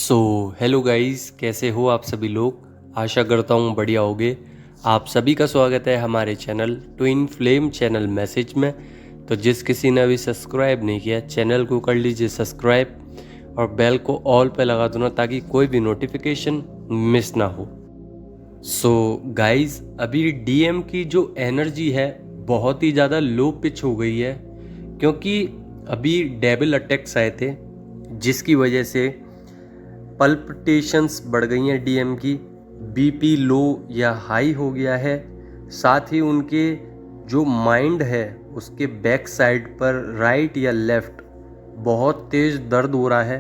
So hello guys, कैसे हो आप सभी लोग। आशा करता हूँ बढ़िया होगे। आप सभी का स्वागत है हमारे channel twin flame channel message में। तो जिस किसी ने अभी सब्सक्राइब नहीं किया चैनल को कर लीजिए सब्सक्राइब और बेल को ऑल पे लगा दो ना, ताकि कोई भी नोटिफिकेशन मिस ना हो। सो गाइस, अभी डीएम की जो एनर्जी है बहुत ही ज़्यादा लो पिच हो गई है, क्योंकि अभी डेविल अटैक्स आए थे जिसकी वजह से पल्पिटेशंस बढ़ गई हैं डीएम की, बीपी लो या हाई हो गया है। साथ ही उनके जो माइंड है उसके बैक साइड पर राइट या लेफ्ट बहुत तेज़ दर्द हो रहा है।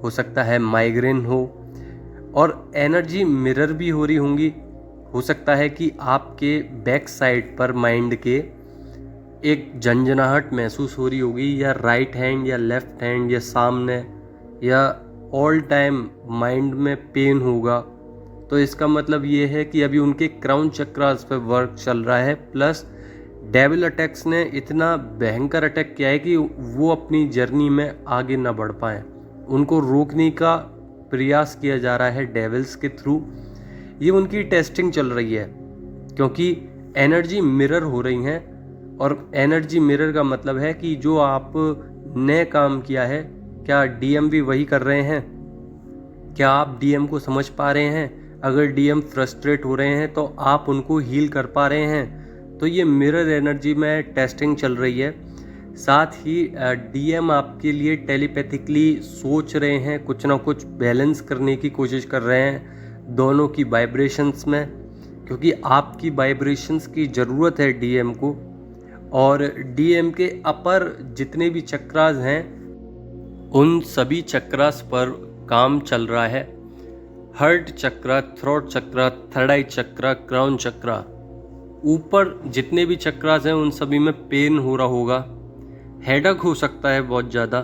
हो सकता है माइग्रेन हो और एनर्जी मिरर भी हो रही होंगी। हो सकता है कि आपके बैक साइड पर माइंड के एक झंझनाहट महसूस हो रही होगी, या राइट हैंड या लेफ्ट हैंड या सामने, या ऑल टाइम माइंड में पेन होगा। तो इसका मतलब ये है कि अभी उनके क्राउन चक्रास पे वर्क चल रहा है। प्लस डेविल अटैक्स ने इतना भयंकर अटैक किया है कि वो अपनी जर्नी में आगे ना बढ़ पाए। उनको रोकने का प्रयास किया जा रहा है डेविल्स के थ्रू। ये उनकी टेस्टिंग चल रही है, क्योंकि एनर्जी मिरर हो रही हैं। और एनर्जी मिरर का मतलब है कि जो आप ने काम किया है, क्या डीएम भी वही कर रहे हैं? क्या आप डीएम को समझ पा रहे हैं? अगर डीएम फ्रस्ट्रेट हो रहे हैं तो आप उनको हील कर पा रहे हैं? तो ये मिरर एनर्जी में टेस्टिंग चल रही है। साथ ही डीएम आपके लिए टेलीपैथिकली सोच रहे हैं, कुछ ना कुछ बैलेंस करने की कोशिश कर रहे हैं दोनों की वाइब्रेशंस में, क्योंकि आपकी वाइब्रेशंस की ज़रूरत है डीएम को। और डीएम के अपर जितने भी चक्रास हैं उन सभी चक्रास पर काम चल रहा है। हार्ट चक्रा, थ्रोट चक्रा, थर्ड आई चक्रा, क्राउन चक्रा, ऊपर जितने भी चक्रास हैं उन सभी में पेन हो रहा होगा। हेडक हो सकता है बहुत ज़्यादा।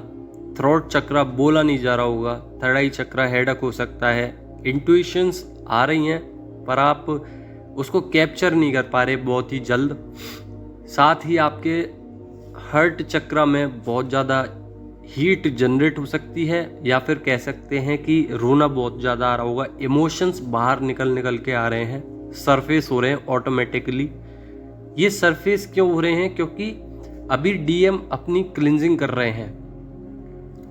थ्रोट चक्रा बोला नहीं जा रहा होगा। थर्ड आई चक्रा हेडक हो सकता है। इंट्यूशंस आ रही हैं पर आप उसको कैप्चर नहीं कर पा रहे बहुत ही जल्द। साथ ही आपके हार्ट चक्रा में बहुत ज़्यादा हीट जनरेट हो सकती है, या फिर कह सकते हैं कि रोना बहुत ज़्यादा आ रहा होगा। इमोशंस बाहर निकल के आ रहे हैं, सरफेस हो रहे हैं ऑटोमेटिकली। ये सरफेस क्यों हो रहे हैं? क्योंकि अभी डीएम अपनी क्लिंजिंग कर रहे हैं।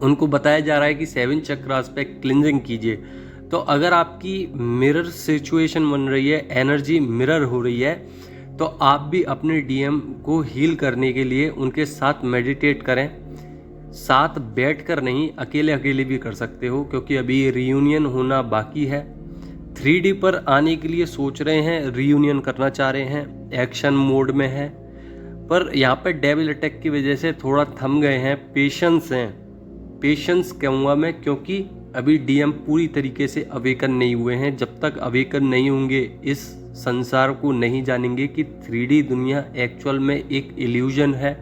उनको बताया जा रहा है कि 7 चक्रास पे क्लिंजिंग कीजिए। तो अगर आपकी मिरर सिचुएशन बन रही है, एनर्जी मिरर हो रही है, तो आप भी अपने डीएम को हील करने के लिए उनके साथ मेडिटेट करें। साथ बैठकर नहीं, अकेले अकेले भी कर सकते हो, क्योंकि अभी रियूनियन होना बाकी है। 3D पर आने के लिए सोच रहे हैं, रियूनियन करना चाह रहे हैं, एक्शन मोड में है। पर यहाँ पर डेविल अटैक की वजह से थोड़ा थम गए हैं, पेशेंस हैं। पेशेंस कहूँगा मैं, क्योंकि अभी डीएम पूरी तरीके से अवेकन नहीं हुए हैं। जब तक अवेकन नहीं होंगे, इस संसार को नहीं जानेंगे कि 3D दुनिया एक्चुअल में एक इल्यूजन है,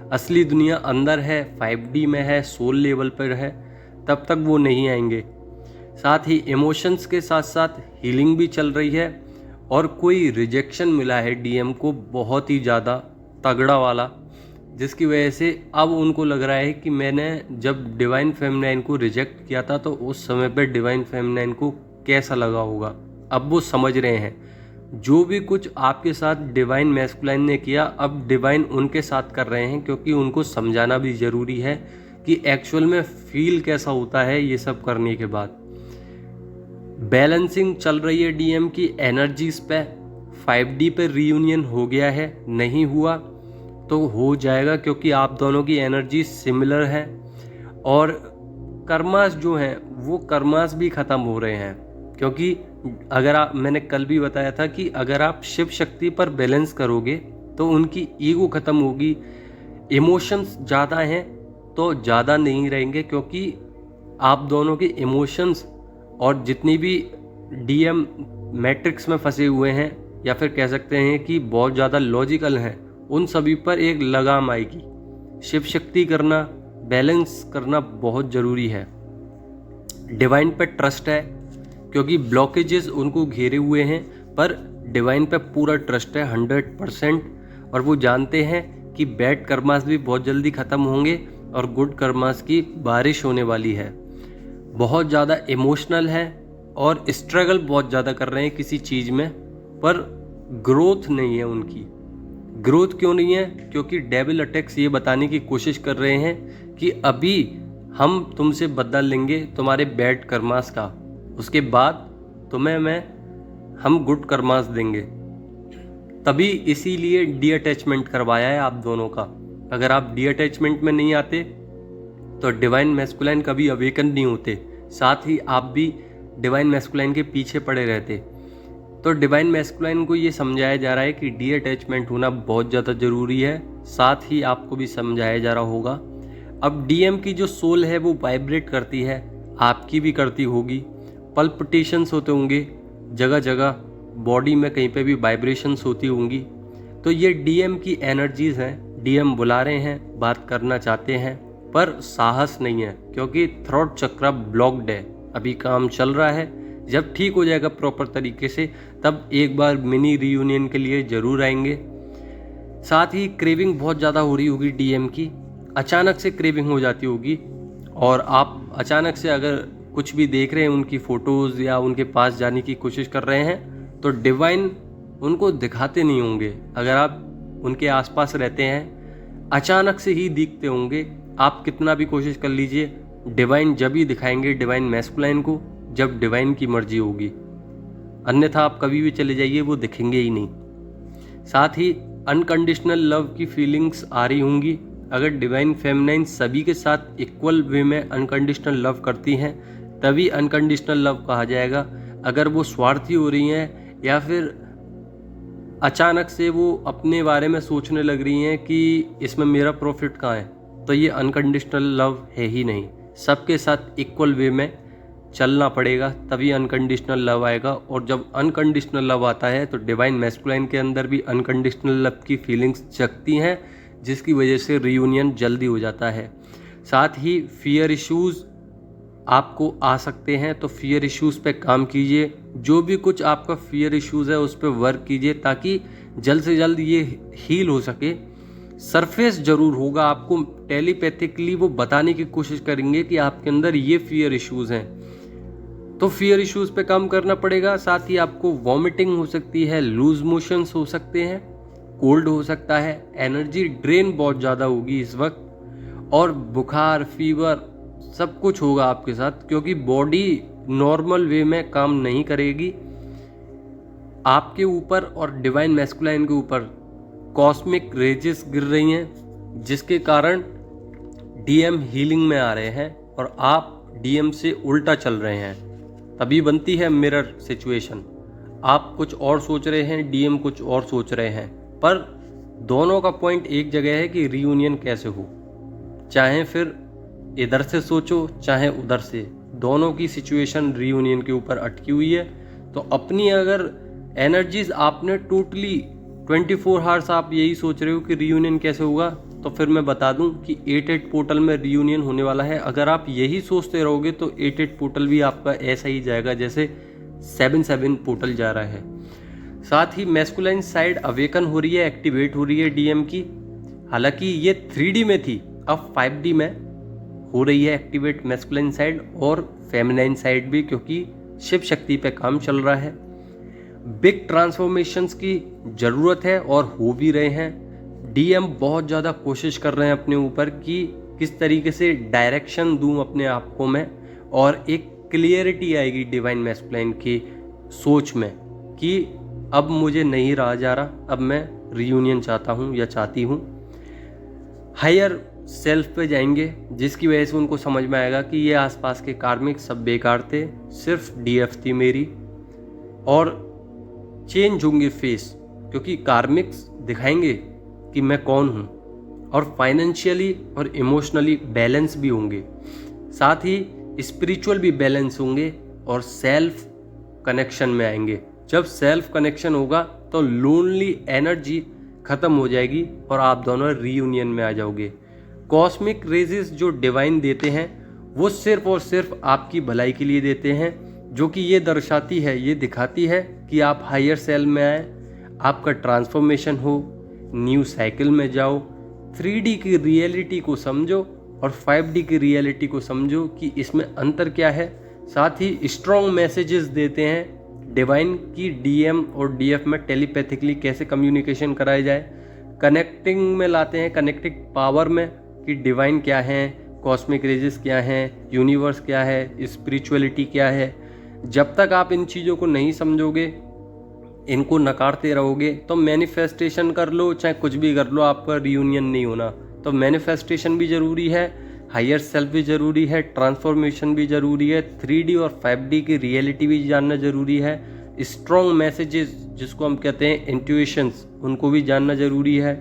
असली दुनिया अंदर है, 5D में है, सोल लेवल पर है, तब तक वो नहीं आएंगे। साथ ही इमोशंस के साथ साथ हीलिंग भी चल रही है। और कोई रिजेक्शन मिला है डीएम को बहुत ही ज़्यादा तगड़ा वाला, जिसकी वजह से अब उनको लग रहा है कि मैंने जब डिवाइन फेमिनाइन को रिजेक्ट किया था तो उस समय पर डिवाइन फेमिनाइन को कैसा लगा होगा। अब वो समझ रहे हैं जो भी कुछ आपके साथ डिवाइन मैस्कुलाइन ने किया, अब डिवाइन उनके साथ कर रहे हैं, क्योंकि उनको समझाना भी ज़रूरी है कि एक्चुअल में फील कैसा होता है ये सब करने के बाद। बैलेंसिंग चल रही है डीएम की एनर्जीज पे। 5D पे रियूनियन हो गया है, नहीं हुआ तो हो जाएगा, क्योंकि आप दोनों की एनर्जी सिमिलर है। और कर्मास जो हैं वो कर्मास भी ख़त्म हो रहे हैं, क्योंकि अगर आप, मैंने कल भी बताया था कि अगर आप शिव शक्ति पर बैलेंस करोगे तो उनकी ईगो ख़त्म होगी। इमोशंस ज़्यादा हैं तो ज़्यादा नहीं रहेंगे, क्योंकि आप दोनों के इमोशंस और जितनी भी डीएम मैट्रिक्स में फंसे हुए हैं, या फिर कह सकते हैं कि बहुत ज़्यादा लॉजिकल हैं, उन सभी पर एक लगाम आएगी। शिव शक्ति करना, बैलेंस करना बहुत ज़रूरी है। डिवाइन पर ट्रस्ट है, क्योंकि ब्लॉकेजेस उनको घेरे हुए हैं, पर डिवाइन पे पूरा ट्रस्ट है 100%। और वो जानते हैं कि बैड कर्मास भी बहुत जल्दी ख़त्म होंगे और गुड कर्मास की बारिश होने वाली है। बहुत ज़्यादा इमोशनल हैं और स्ट्रगल बहुत ज़्यादा कर रहे हैं किसी चीज़ में, पर ग्रोथ नहीं है उनकी। ग्रोथ क्यों नहीं है? क्योंकि डेविल अटैक्स ये बताने की कोशिश कर रहे हैं कि अभी हम तुमसे बदला लेंगे तुम्हारे बैड कर्मास का, उसके बाद तुम्हें हम गुड कर्मास देंगे। तभी इसीलिए डी अटैचमेंट करवाया है आप दोनों का। अगर आप डी अटैचमेंट में नहीं आते तो डिवाइन मैस्कुलाइन कभी अवेकन नहीं होते, साथ ही आप भी डिवाइन मैस्कुलाइन के पीछे पड़े रहते। तो डिवाइन मैस्कुलाइन को ये समझाया जा रहा है कि डी अटैचमेंट होना बहुत ज़्यादा ज़रूरी है, साथ ही आपको भी समझाया जा रहा होगा। अब डीएम की जो सोल है वो वाइब्रेट करती है, आपकी भी करती होगी। पल्पिटेशंस होते होंगे जगह जगह, बॉडी में कहीं पे भी वाइब्रेशंस होती होंगी। तो ये डीएम की एनर्जीज़ हैं। डीएम बुला रहे हैं, बात करना चाहते हैं, पर साहस नहीं है क्योंकि थ्रोट चक्र ब्लॉक्ड है। अभी काम चल रहा है, जब ठीक हो जाएगा प्रॉपर तरीके से तब एक बार मिनी रीयूनियन के लिए ज़रूर आएंगे। साथ ही क्रेविंग बहुत ज़्यादा हो रही होगी डीएम की, अचानक से क्रेविंग हो जाती होगी, और आप अचानक से अगर कुछ भी देख रहे हैं, उनकी फ़ोटोज़ या उनके पास जाने की कोशिश कर रहे हैं, तो डिवाइन उनको दिखाते नहीं होंगे। अगर आप उनके आसपास रहते हैं अचानक से ही दिखते होंगे। आप कितना भी कोशिश कर लीजिए, डिवाइन जब ही दिखाएंगे डिवाइन मैस्कुलाइन को जब डिवाइन की मर्जी होगी, अन्यथा आप कभी भी चले जाइए वो दिखेंगे ही नहीं। साथ ही अनकंडीशनल लव की फीलिंग्स आ रही होंगी। अगर डिवाइन फेमिनाइन सभी के साथ इक्वल वे में अनकंडीशनल लव करती हैं तभी अनकंडीशनल लव कहा जाएगा। अगर वो स्वार्थी हो रही हैं या फिर अचानक से वो अपने बारे में सोचने लग रही हैं कि इसमें मेरा प्रॉफिट कहाँ है, तो ये अनकंडीशनल लव है ही नहीं। सबके साथ इक्वल वे में चलना पड़ेगा तभी अनकंडीशनल लव आएगा। और जब अनकंडीशनल लव आता है तो डिवाइन मैस्कुलाइन के अंदर भी अनकंडीशनल लव की फीलिंग्स जगती हैं, जिसकी वजह से रीयूनियन जल्दी हो जाता है। साथ ही फियर इश्यूज़ आपको आ सकते हैं, तो फियर इश्यूज़ पे काम कीजिए। जो भी कुछ आपका फियर इश्यूज़ है उस पर वर्क कीजिए ताकि जल्द से जल्द ये हील हो सके। सरफेस ज़रूर होगा, आपको टेलीपैथिकली वो बताने की कोशिश करेंगे कि आपके अंदर ये फियर इश्यूज़ हैं, तो फियर इश्यूज़ पे काम करना पड़ेगा। साथ ही आपको वॉमिटिंग हो सकती है, लूज मोशंस हो सकते हैं, कोल्ड हो सकता है, एनर्जी ड्रेन बहुत ज़्यादा होगी इस वक्त, और बुखार, फीवर सब कुछ होगा आपके साथ, क्योंकि बॉडी नॉर्मल वे में काम नहीं करेगी। आपके ऊपर और डिवाइन मैस्कुलाइन के ऊपर कॉस्मिक रेजेस गिर रही हैं, जिसके कारण डीएम हीलिंग में आ रहे हैं और आप डीएम से उल्टा चल रहे हैं। तभी बनती है मिरर सिचुएशन। आप कुछ और सोच रहे हैं, डीएम कुछ और सोच रहे हैं, पर दोनों का पॉइंट एक जगह है कि रीयूनियन कैसे हो। चाहे फिर इधर से सोचो चाहे उधर से, दोनों की सिचुएशन रीयूनियन के ऊपर अटकी हुई है। तो अपनी अगर एनर्जीज आपने टोटली 24 आवर्स आप यही सोच रहे हो कि रीयूनियन कैसे होगा, तो फिर मैं बता दूं कि 8-8 पोर्टल में रीयूनियन होने वाला है। अगर आप यही सोचते रहोगे तो 8-8 पोर्टल भी आपका ऐसा ही जाएगा जैसे 7-7 पोर्टल जा रहा है। साथ ही मैस्कुलाइन साइड अवेकन हो रही है, एक्टिवेट हो रही है डीएम की। हालांकि ये 3D में थी, अब 5D में हो रही है एक्टिवेट मैस्कुलाइन साइड और फेमिनाइन साइड भी, क्योंकि शिव शक्ति पे काम चल रहा है। बिग ट्रांसफॉर्मेशंस की ज़रूरत है और हो भी रहे हैं। डीएम बहुत ज़्यादा कोशिश कर रहे हैं अपने ऊपर कि किस तरीके से डायरेक्शन दूं अपने आप को मैं, और एक क्लियरिटी आएगी डिवाइन मैस्कुलाइन की सोच में कि अब मुझे नहीं रहा जा रहा, अब मैं रीयूनियन चाहता हूं या चाहती हूं। हायर सेल्फ पे जाएंगे, जिसकी वजह से उनको समझ में आएगा कि ये आसपास के कार्मिक सब बेकार थे, सिर्फ डीएफ थी मेरी, और चेंज होंगे फेस, क्योंकि कार्मिक्स दिखाएंगे कि मैं कौन हूँ, और फाइनेंशियली और इमोशनली बैलेंस भी होंगे। साथ ही स्पिरिचुअल भी बैलेंस होंगे और सेल्फ कनेक्शन में आएंगे। जब सेल्फ कनेक्शन होगा तो लोनली एनर्जी ख़त्म हो जाएगी और आप दोनों रीयूनियन में आ जाओगे। कॉस्मिक रेजेस जो डिवाइन देते हैं वो सिर्फ और सिर्फ आपकी भलाई के लिए देते हैं, जो कि ये दर्शाती है, ये दिखाती है कि आप हायर सेल में आए, आपका ट्रांसफॉर्मेशन हो, न्यू साइकिल में जाओ, 3D की रियलिटी को समझो और 5D की रियलिटी को समझो कि इसमें अंतर क्या है। साथ ही स्ट्रॉन्ग मैसेजेस देते हैं डिवाइन की DM और DF में टेलीपैथिकली कैसे कम्युनिकेशन कराया जाए। कनेक्टिंग में लाते हैं, कनेक्टिंग पावर में कि डिवाइन क्या है, कॉस्मिक रेजेस क्या हैं, यूनिवर्स क्या है, स्पिरिचुअलिटी क्या है। जब तक आप इन चीज़ों को नहीं समझोगे, इनको नकारते रहोगे, तो मैनिफेस्टेशन कर लो चाहे कुछ भी कर लो, आपका रियूनियन नहीं होना। तो मैनिफेस्टेशन भी ज़रूरी है, हायर सेल्फ भी ज़रूरी है, ट्रांसफॉर्मेशन भी ज़रूरी है, 3D और 5D की रियलिटी भी जानना ज़रूरी है, स्ट्रॉन्ग मैसेजेस जिसको हम कहते हैं इंट्यूशंस, उनको भी जानना ज़रूरी है,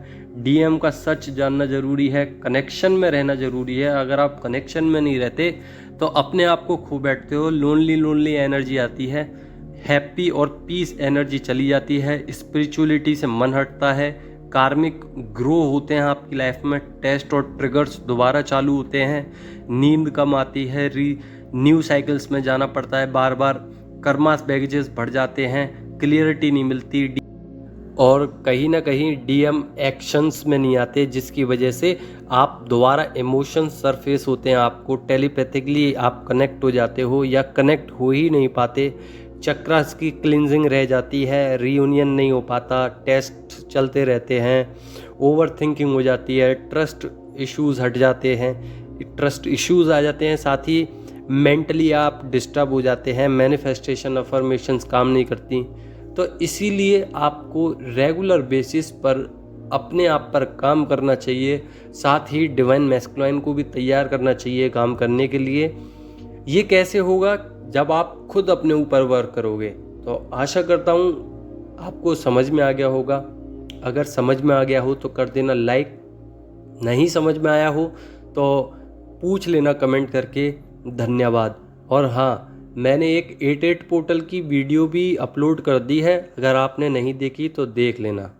DM का सच जानना ज़रूरी है, कनेक्शन में रहना ज़रूरी है। अगर आप कनेक्शन में नहीं रहते तो अपने आप को खो बैठते हो, लोनली एनर्जी आती है, हैप्पी और पीस एनर्जी चली जाती है, स्पिरिचुअलिटी से मन हटता है, कार्मिक ग्रो होते हैं आपकी लाइफ में, टेस्ट और ट्रिगर्स दोबारा चालू होते हैं, नींद कम आती है, न्यू साइकिल्स में जाना पड़ता है बार बार, कर्मास बैगेजेस बढ़ जाते हैं, क्लियरिटी नहीं मिलती, और कहीं ना कहीं DM एक्शंस में नहीं आते, जिसकी वजह से आप दोबारा इमोशंस सरफेस होते हैं, आपको टेलीपैथिकली आप कनेक्ट हो जाते हो या कनेक्ट हो ही नहीं पाते, चक्रास की क्लिनजिंग रह जाती है, रियूनियन नहीं हो पाता, टेस्ट चलते रहते हैं, ओवर थिंकिंग हो जाती है, ट्रस्ट इश्यूज़ हट जाते हैं, ट्रस्ट इश्यूज़ आ जाते हैं, साथ ही मेंटली आप डिस्टर्ब हो जाते हैं, मैनिफेस्टेशन अफर्मेशंस काम नहीं करती। तो इसीलिए आपको रेगुलर बेसिस पर अपने आप पर काम करना चाहिए, साथ ही डिवाइन मैस्कुलाइन को भी तैयार करना चाहिए काम करने के लिए। ये कैसे होगा? जब आप खुद अपने ऊपर वर्क करोगे। तो आशा करता हूँ आपको समझ में आ गया होगा। अगर समझ में आ गया हो तो कर देना लाइक, नहीं समझ में आया हो तो पूछ लेना कमेंट करके। धन्यवाद। और हाँ, मैंने एक 88 पोर्टल की वीडियो भी अपलोड कर दी है, अगर आपने नहीं देखी तो देख लेना।